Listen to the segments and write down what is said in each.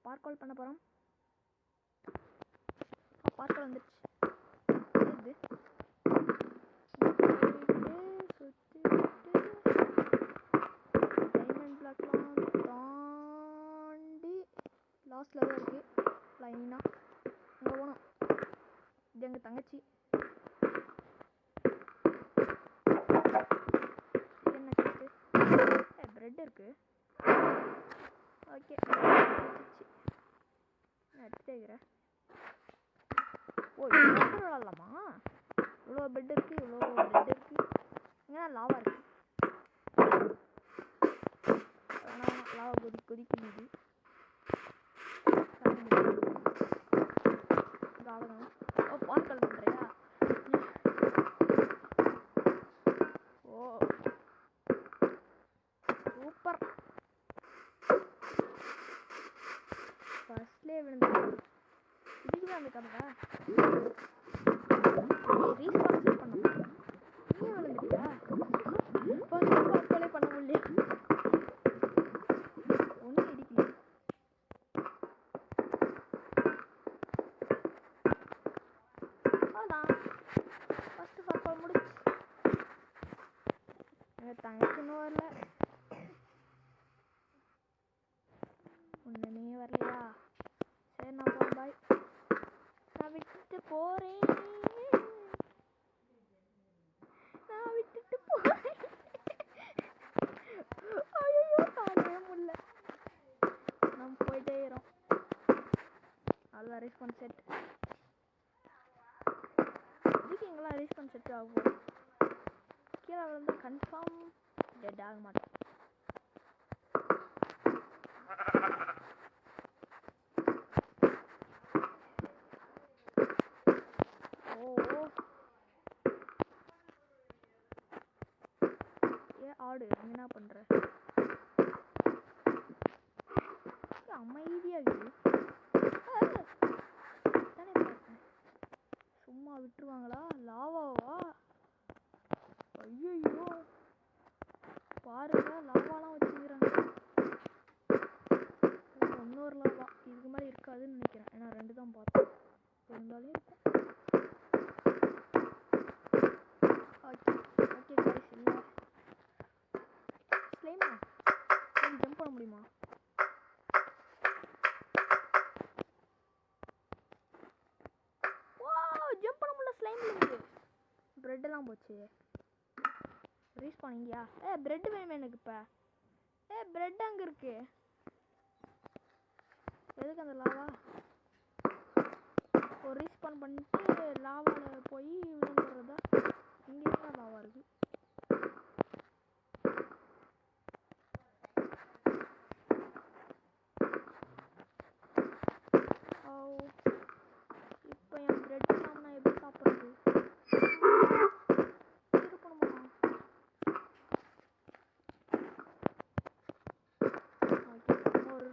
பார்க்கால் பண்ண போகிறோம். பார்க்கால் வந்துடுச்சு. இது டைமண்ட் பிளாக்லாம் தாண்டி லாஸ்ட்ல தான் இருக்குது. லைனாக அங்கே போகணும். இது எங்கள் தங்கச்சி. என்ன கேட்டு பிரெட் இருக்கு. ஓகே நான் எடுத்துட்டே இருக்கிறேன். ஓ இவ்வளோ பேர் விளாட்லாமா? இவ்வளோ பெட் இருக்குது, இவ்வளோ பிரெட் இருக்குது. இங்கே லாவா இருக்குது. ஆனால் லாவா கொதிக்குது. ஓ பார்க்கல் பண்ணுறியா? ஓ சூப்பர். ஃபர்ஸ்ட்லேயே விழுந்து இதுக்கு தான் அந்த கதை. ரீஸ்பான்ஸ் பண்ண நீ விழுந்துட்டியா? ஃபர்ஸ்ட் பார்க்கலே பண்ண முடியல. ஒன்றும் இடிக்கல. அதான் ஃபர்ஸ்ட் பார்க்கல் முடிச்சு. எங்கள் தங்கச்சி இன்னும் வரல. ஒன்றுமே வரலையா? சரி நான் போகிறேன். பாய். நான் விட்டுட்டு போகிறேன். ஐயோ தாங்கவே முடியல. நம்ம போயிட்டே இருக்கிறோம். அதான் ரெஸ்பான்ஸ் செட். இதுக்கு எங்கெல்லாம் ரெஸ்பான்ஸ் செட் ஆகும். கீழே வந்து கன்ஃபார்ம் டெட் ஆக மாட்டோம். ஆடு என்ன பண்ற? அமைதியா இருக்கு. தானே பார்த்தேன். சும்மா விட்டுருவாங்களா? லாவாவா? ஐயோ பாருங்க லாவாலாம் வச்சுக்கிறாங்க. இன்னொரு லாவா இதுக்கு மாதிரி இருக்காதுன்னு நினைக்கிறேன். ஏன்னா 2 தான் பார்த்தேன். இருந்தாலும் இருக்கும். Okay okay guys. இல்லை ஸ்லைமா ஜம்ப் பண்ண முடியுமா? ஜம்ப் பண்ண முடியல. ஸ்லைம்ல இருக்கு. பிரெட் எல்லாம் போச்சு. ரீஸ்பான் இங்கயா? பிரெட் வேணுமே எனக்கு. இப்போ பிரெட் அங்கே இருக்கு. எதுக்கு அந்த லாவா? ஒரு ரீஸ்பான் பண்ணிட்டு லாவாவில் போய் விழுந்துடுறதா? இங்கே தான் லாவா இருக்கு. இப்போ என் பிரெட் நான் எப்படி சாப்பிட்றது? இருக்கணுமா? ஓகே ஒரு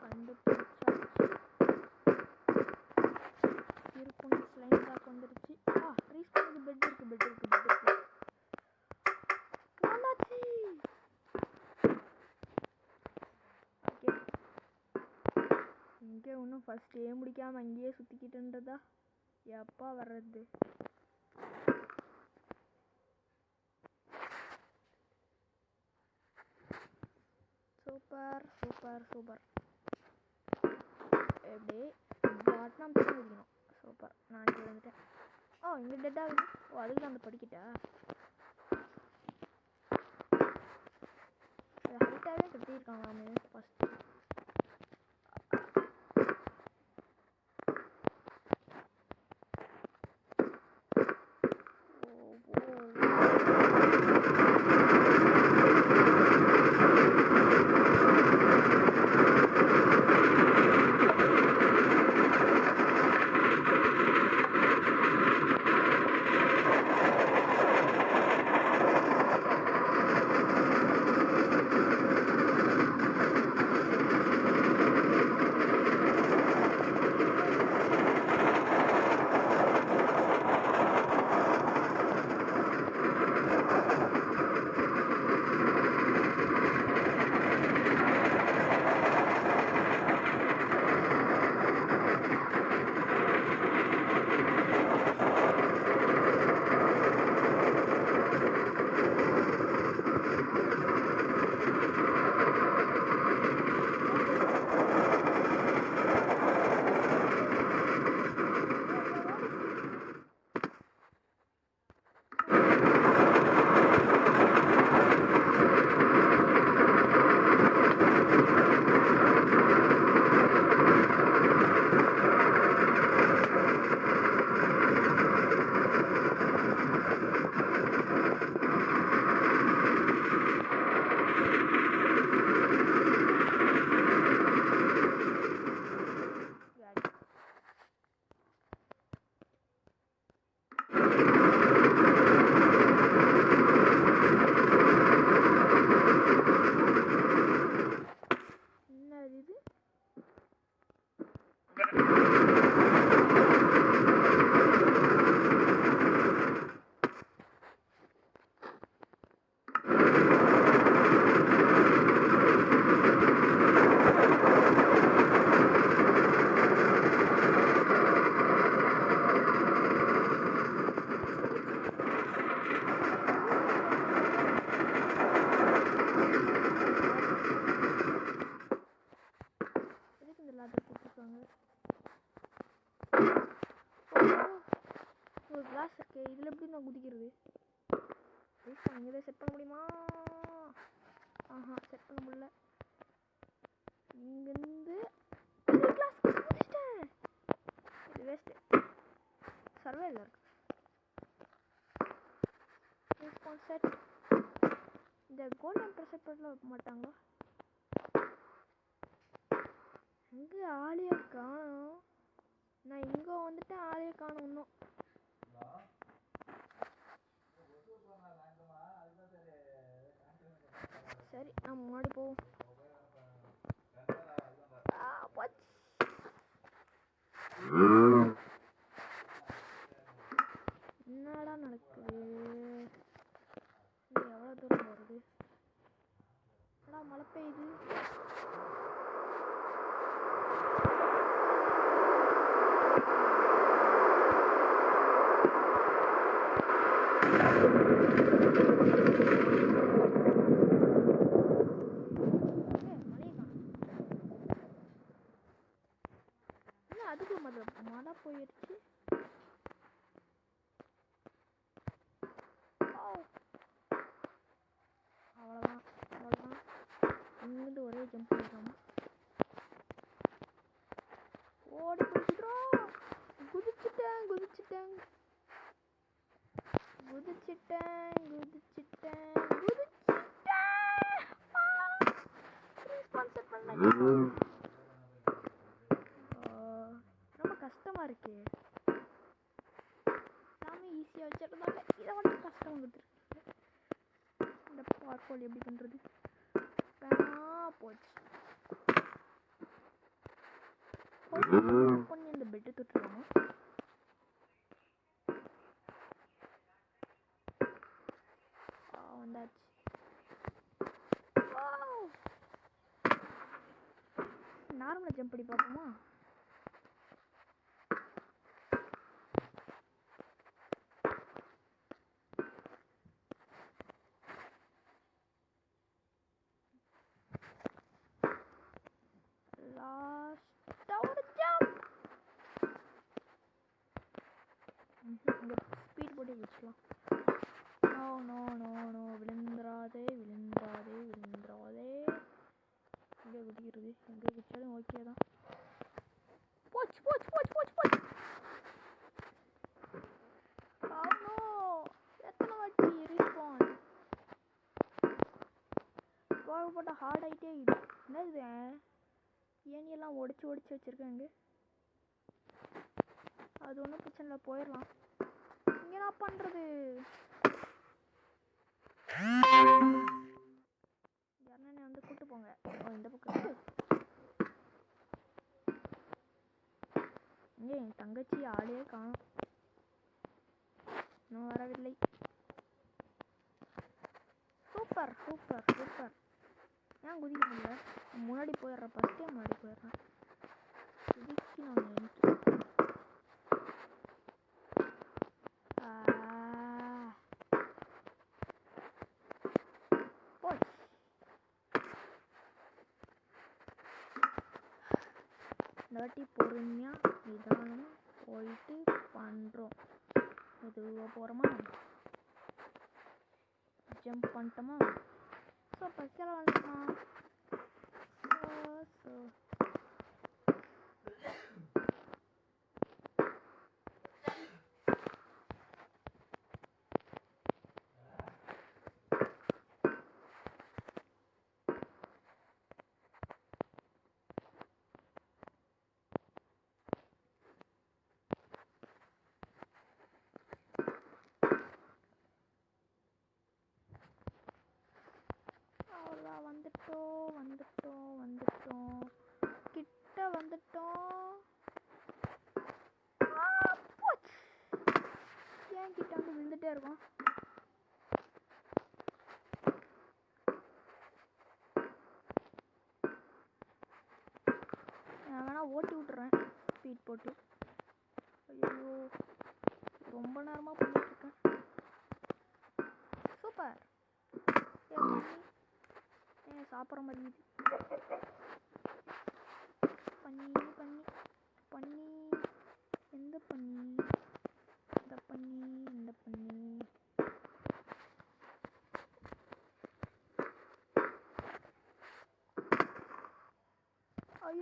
கண்டுபிடிச்சாச்சு. இருக்கும். ஸ்லைம் பிளாக் வந்துருச்சு. ரீஸ்பானுக்கு பெட் இருக்கு. நல்லாச்சு. ஓகே இங்கே இன்னும் ஃபர்ஸ்ட் முடிக்காமல் அங்கேயே சுற்றிக்கிட்டுன்றதா? எப்பா வர்றது? Super super super. எப்படி பாட்டம் பிடிக்கணும். சூப்பர். நான் இங்கே வந்துட்டேன். இங்கே டெட் ஆகுது. அதுக்கு தான் அந்த படிக்கிட்டா? ஹைட்டாகவே கட்டியிருக்காங்க. நான் ஃபஸ்ட்டு கிளாஸ் இருக்கே, இதில் எப்படி நான் குதிக்கிறது? இங்கே செட் பண்ண முடியுமா? ஆஹா, செட் பண்ண முடியல. இங்கேருந்து கிளாஸ் குதிச்சிட்டேன். இது வேஸ்ட்டு. சர்வேல இருக்கு. Response set. இந்த கோல்டன் ப்ரெசெட் பண்ணல வைக்க மாட்டாங்களா? இங்கே ஆளையே காணும். நான் இங்கே வந்துட்டு ஆளையே காணும் இன்னும். சரி, நான் முன்னாடி போவோம். என்னடா நடக்குது? எவ்வளோ தூரம் வருது? என்னடா மழை பெய்யுது? அதுக்கு மழை போயிடுச்சு. அவ்வளோதான் அவ்வளோதான். இங்கிருந்து ஒரே ஜம்ப் பண்ணிடலாமா? ஓடி குதிச்சிட்டோம். குதிச்சிட்டேன் குதிச்சிட்டேன் குதிச்சிட்டேன் குதிச்சிட்டேன் குதிச்சிட்டேன். ஸ்பான்சர் பண்ண ரொம்ப கஷ்டமாக இருக்கு. எல்லாமே ஈஸியாக வச்சிருந்தாங்க, இதை மட்டும் கஷ்டமாக கொடுத்துருக்கு. இந்த பார்க்கோல் எப்படி பண்ணுறது? போச்சு. பண்ணி இந்த பெட்டு தொட்டுருவோம். வந்தாச்சு. நார்மலாக ஜம்ப் பண்ணி பார்ப்போமா? ஸ்பீட் போட்டு வச்சுக்கலாம். நோ நோ நோ நோ, விழுந்துராதே விழுந்துராதே விழுந்துராதே. எங்கே குதிக்கிறது? எங்கே குதிச்சாலும் ஓகே தான். போச்சு போச்சு போச்சு போச்சு போச்சு. எத்தனை வாட்டி ரீஸ்பான் போட்ட ஹார்ட் ஆகிட்டே இது. என்னது ஏனியெல்லாம் உடச்சி உடச்சி வச்சுருக்காங்க. அது ஒன்றும் பிரச்சனை இல்லை, போயிடலாம். இங்கே என்ன பண்ணுறது? யாருன்னா வந்து கூப்பிட்டு போங்க. இந்த பக்கம் இங்கே என் தங்கச்சி ஆளையே காணும். இன்னும் வரவில்லை. Super super super. ஏன் குதிக்க முடியல? முன்னாடி போயிடுறேன். ஃபஸ்ட்டே முன்னாடி போயிடுறேன். குதிக்கு நான் நினைக்கிறேன். இந்த வாட்டி பொறுமையாக நிதானமாக போயிட்டு பண்ணுறோம். மெதுவாக போகிறோமா? ஜம்ப் பண்ணிட்டோமா? ஸோ பஸ்ஸில் வந்துட்டோமா? ஸோ வந்துட்டோம் வந்துட்டோம் வந்துட்டோம். கிட்ட வந்துட்டோம். ஏன் கிட்ட வந்து விழுந்துட்டே இருக்கோம்? நான் வேணா ஓட்டி விட்டுறேன் ஸ்பீட் போட்டு. ஐயோ ரொம்ப நேரமாக பண்ணிட்டுருக்கேன். சூப்பர். சாப்பிட்ற மாதிரி பண்ணி பண்ணி பண்ணி. எந்த பண்ணி? இந்த பண்ணி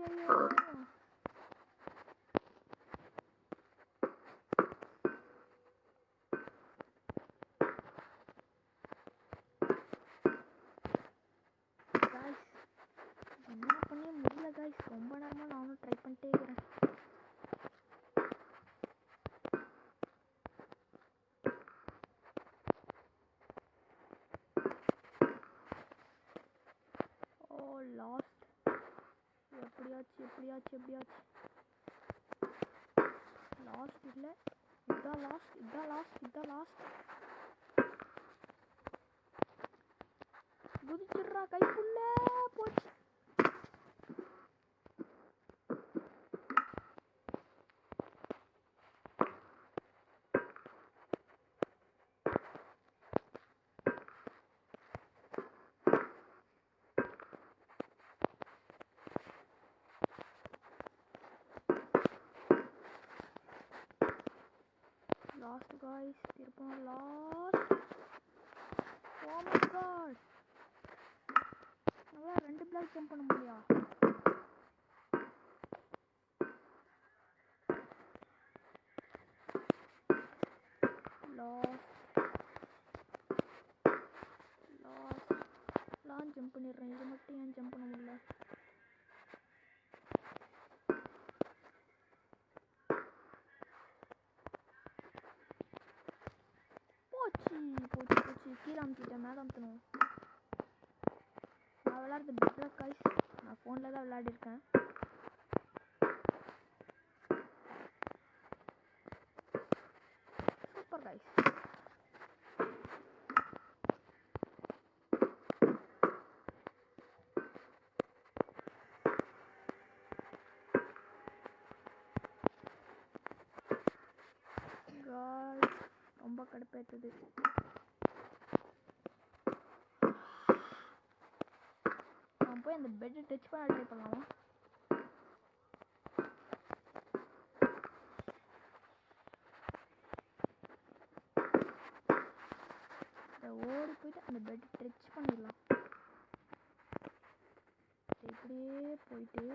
ஐயோ காய்ஸ் என்ன பண்ணி முடியல காய்ஸ். ரொம்ப நேரமாக நானும் ட்ரை பண்ணிட்டே இருக்கிறேன். ஓ லாஸ்ட். எப்படியாச்சு லாஸ்ட் இல்லை, இதுதான் லாஸ்ட். குதிச்சிடுறா கைக்குள்ள போச்சு. லாஸ்ட் காய்ஸ், திருப்பம் லாஸ்ட். ஓ மை காட், நல்லா 2 பிளாக் ஜம்ப் பண்ண முடியா? லாஸ்ட் ஜம்ப் பண்ணிடுறேன். இது மட்டும் ஏன் ஜம்ப் பண்ண முடியல? போச்சு கீழே அமுத்திட்டேன், மேலே அமுத்தணும். நான் விளையாடுறது பெட்ராக் காய்ஸ். நான் ஃபோனில் தான் விளையாடிருக்கேன். Super guys. ரொம்ப கடுப்பேற்றுது. நான் போய் அந்த பெட்டை டச் பண்ண ட்ரை பண்ணலாமா? ஓடி போயிட்டு அந்த பெட்டை டச் பண்ணிடலாம். இப்படியே போயிட்டு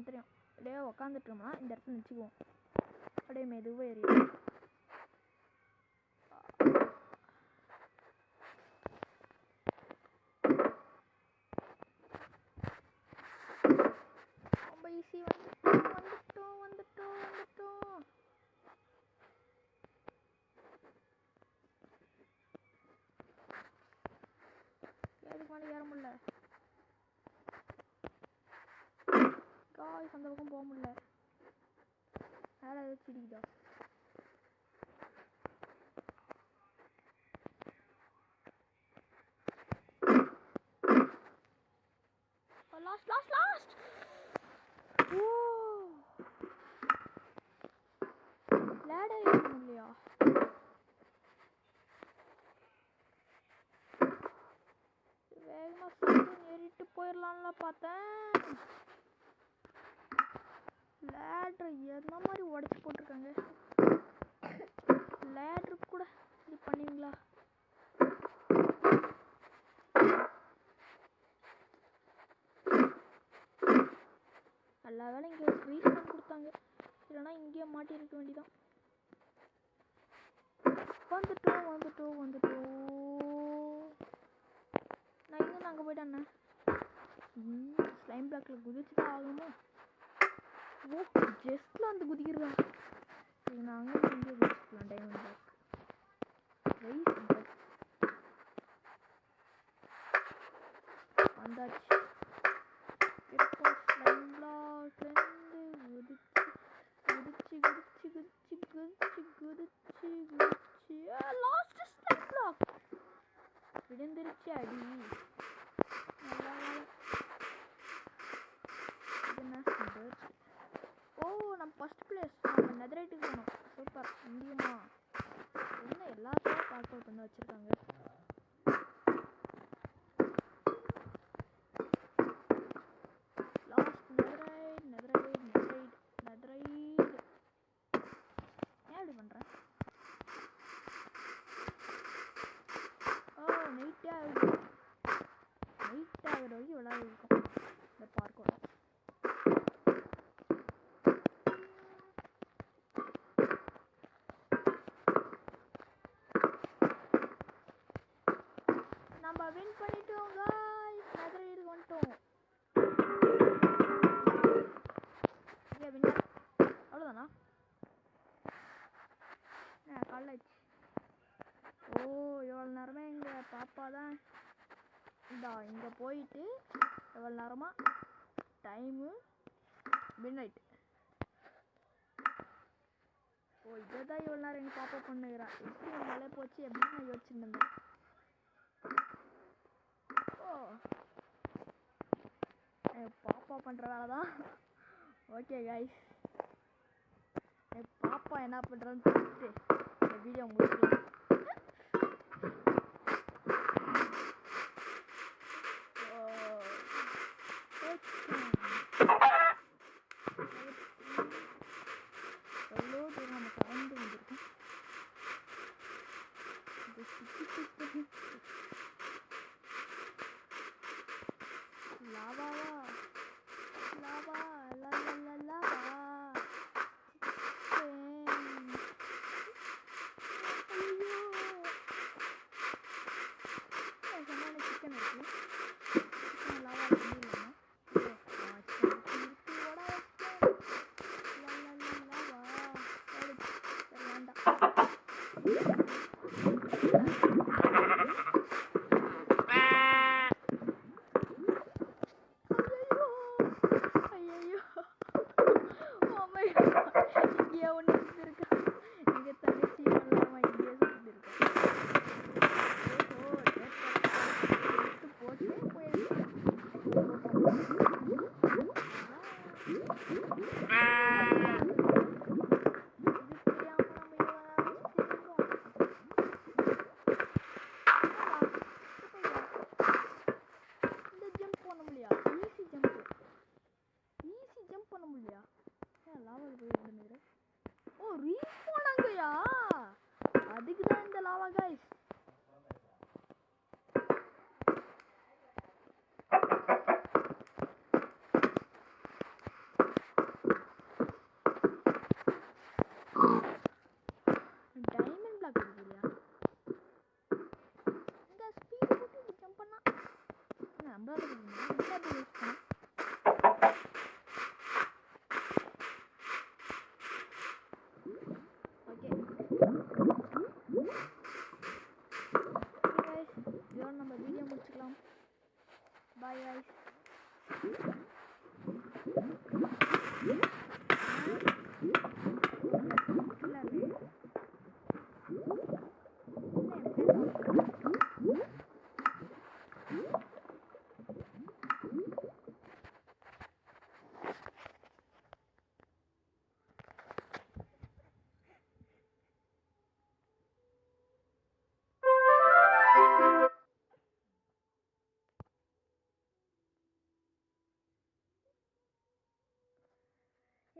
தெரியும். அப்படியே உக்காந்துட்டோம்னா இந்த இடத்துல நிச்சுக்குவோம். அப்படியே மெதுவாக ஏறிடும். ரொம்ப ஈஸி. வந்துட்டோம். அதுக்கு மேலே ஏற முடியல காய்ஸ். அந்த பக்கம் போக முடியல. வேற ஏதாச்சும் இடிக்குதா? லாஸ்ட். ஓ லேடர் ஏற முடியலையா? வேகமாக ஏறிட்டு போயிடலாம்ல பார்த்தேன். லேடர் என்ன மாதிரி உடச்சி போட்டிருக்காங்க. லேடர் கூட இது பண்ணுவீங்களா? எல்லா வேலை இங்கே ஒரு ரீசன் கொடுத்தாங்க. இல்லைனா இங்கேயே மாட்டியிருக்க வேண்டியதான். வந்துட்டோம். நான் இங்கே அங்கே போயிட்டேண்ணே. ஸ்லைம் பிளாக்கில் குதிச்சு தான் ஆகணும். ஓ ஜஸ்ட்டில் வந்து குதிக்கிறதா? நாங்கள் இங்கே குதிச்சுக்கலாம். டைமண்ட் பிளாக் வந்தாச்சு. இப்போ ஸ்லைம் பிளாக் குதிச்சு குதிச்சு குதிச்சு லாஸ்ட் ஸ்டெப் பிளாக் விழுந்துருச்சு அடி. நல்லா வேலை. ஓ நம்ம ஃபர்ஸ்ட் பிளேஸ். நம்ம நெதரைட்டுக்கு போனோம். சூப்பர். முடியுமா என்ன எல்லாத்தையும் பார்க் அவுட் பண்ணி வச்சுருக்காங்க. Last netherite netherite netherite netherite. ஏன் இப்படி பண்ணுறேன்? ஓ நைட்டே ஆகுது. நைட் ஆகிற வரைக்கும் விளையாட இருக்கும் இந்த பார்க்கோட. நம்ம வின் பண்ணிட்டோம் गाइस. நெதரைடுக்கு வந்துட்டோம். ஏ வின்னர். அவ்வளோதானா? காலேஜ். ஓ எவ்வளோ நேரமே இங்கே பாப்பா தான் இங்கே போயிட்டு எவ்வளோ நேரமாக டைமு மிட். ஓ இதை தான் இவ்வளோ நேரம் எங்கள் பாப்பா பண்ணுகிறான். எப்படி என் வேலையை போச்சு எப்படின்னு நான் யோசிச்சுட்டு இருந்தேன். ஓ பாப்பா பண்ணுற வேலை தான். Okay guys. பாப்பா என்ன பண்ணுறான்னு சொல்லிட்டு இந்த வீடியோ முடிக்கலாம். எவ்வளோ தூரம் நம்ம கலந்து வந்துருக்கோம். லாவாவா லாவா லாவா. சிக்கன் இருக்கு. சிக்கன் லாவா பண்ணிடலாமா? ஓ ரீஸ்பான் அங்கயா? அதுக்கு தான் இந்த லாவா गाइस. டைமண்ட் பிளாக் இருக்கு இல்லையா? இந்த ஸ்பீட் போட்டு ஜம்ப் பண்ணா நம்மளால யூஸ் பண்ண. நம்ம வீடியோ முடிச்சுக்கலாம். பாய் गाइस.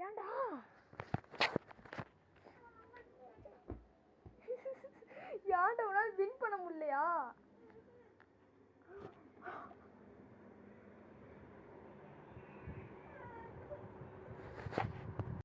ஏன்டா ஏன்டா உன்னால வின் பண்ண முடியலையா?